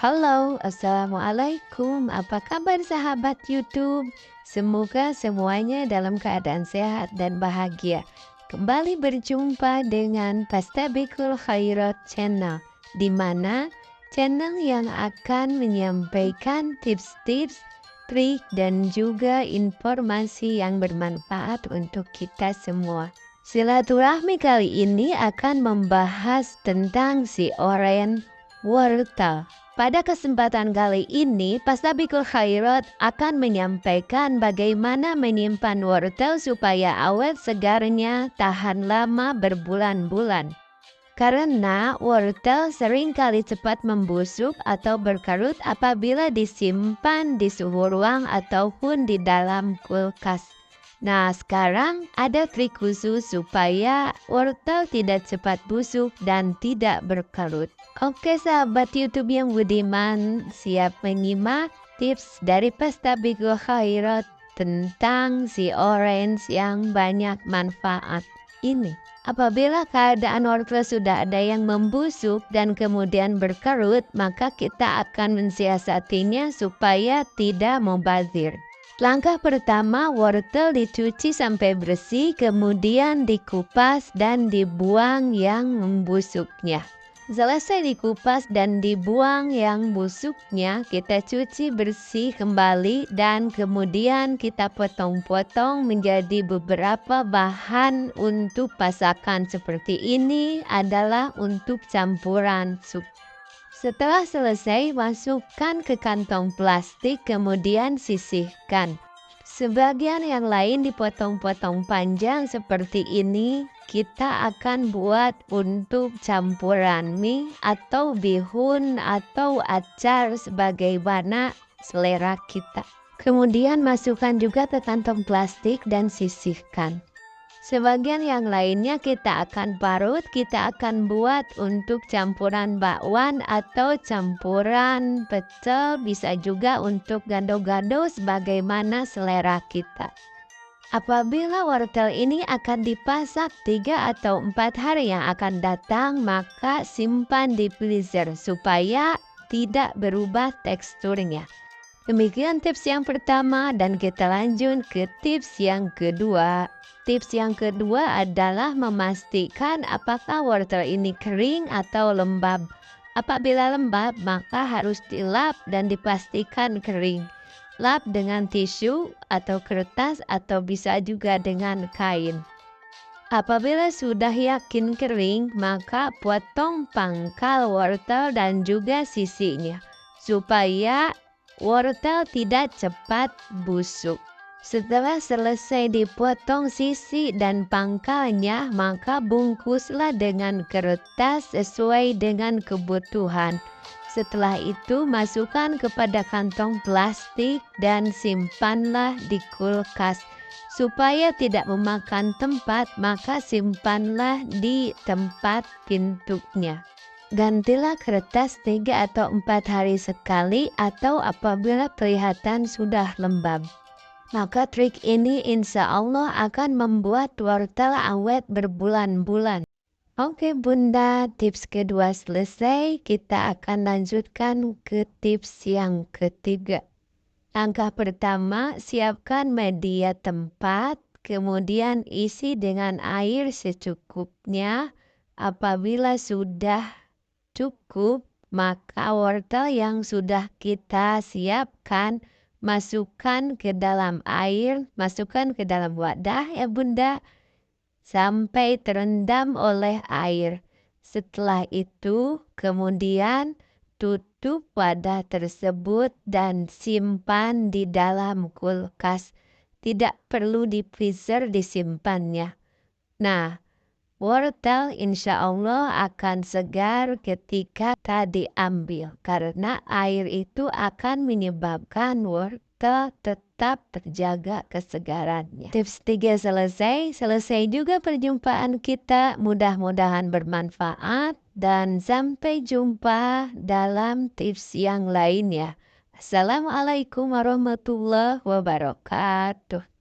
Halo, Assalamualaikum. Apa kabar sahabat YouTube? Semoga semuanya dalam keadaan sehat dan bahagia. Kembali berjumpa dengan Pastabikul Khairat Channel, di mana channel yang akan menyampaikan tips-tips, trik, dan juga informasi yang bermanfaat untuk kita semua. Silaturahmi kali ini akan membahas tentang si oren wortel. Pada kesempatan kali ini, Pastabikul Khairat akan menyampaikan bagaimana menyimpan wortel supaya awet segarnya tahan lama berbulan-bulan. Karena wortel seringkali cepat membusuk atau berkerut apabila disimpan di suhu ruang ataupun di dalam kulkas. Nah, sekarang ada trik khusus supaya wortel tidak cepat busuk dan tidak berkerut. Oke sahabat YouTube yang budiman, siap menyimak tips dari Pastabikul Khairat tentang si orange yang banyak manfaat ini. Apabila keadaan wortel sudah ada yang membusuk dan kemudian berkerut, maka kita akan mensiasatinya supaya tidak mubazir. Langkah pertama, wortel dicuci sampai bersih, kemudian dikupas dan dibuang yang membusuknya. Selesai dikupas dan dibuang yang busuknya, kita cuci bersih kembali dan kemudian kita potong-potong menjadi beberapa bahan untuk masakan. Seperti ini adalah untuk campuran sup. Setelah selesai, masukkan ke kantong plastik, kemudian sisihkan. Sebagian yang lain dipotong-potong panjang seperti ini. Kita akan buat untuk campuran mie atau bihun atau acar sebagaimana selera kita. Kemudian masukkan juga ke kantong plastik dan sisihkan. Sebagian yang lainnya kita akan parut, kita akan buat untuk campuran bakwan atau campuran pecel, bisa juga untuk gado-gado sebagaimana selera kita. Apabila wortel ini akan dipasak 3 atau 4 hari yang akan datang, maka simpan di freezer supaya tidak berubah teksturnya. Demikian tips yang pertama dan kita lanjut ke tips yang kedua. Tips yang kedua adalah memastikan apakah wortel ini kering atau lembab. Apabila lembab, maka harus dilap dan dipastikan kering. Lap dengan tisu atau kertas atau bisa juga dengan kain. Apabila sudah yakin kering, maka potong pangkal wortel dan juga sisinya supaya wortel tidak cepat busuk. Setelah selesai dipotong sisi dan pangkalnya, maka bungkuslah dengan kertas sesuai dengan kebutuhan. Setelah itu masukkan kepada kantong plastik dan simpanlah di kulkas. Supaya tidak memakan tempat, maka simpanlah di tempat pintunya. Gantilah kertas 3 atau 4 hari sekali atau apabila kelihatan sudah lembab. Maka trik ini insya Allah akan membuat wortel awet berbulan-bulan. Oke Bunda, tips kedua selesai, kita akan lanjutkan ke tips yang ketiga. Langkah pertama, siapkan media tempat, kemudian isi dengan air secukupnya. Apabila sudah cukup, maka wortel yang sudah kita siapkan masukkan ke dalam air, masukkan ke dalam wadah ya Bunda, sampai terendam oleh air. Setelah itu, kemudian tutup wadah tersebut dan simpan di dalam kulkas. Tidak perlu di freezer disimpannya. Nah, wortel insya Allah akan segar ketika diambil karena air itu akan menyebabkan wortel tetap terjaga kesegarannya. Tips 3 selesai juga perjumpaan kita. Mudah-mudahan bermanfaat dan sampai jumpa dalam tips yang lainnya. Assalamualaikum warahmatullahi wabarakatuh.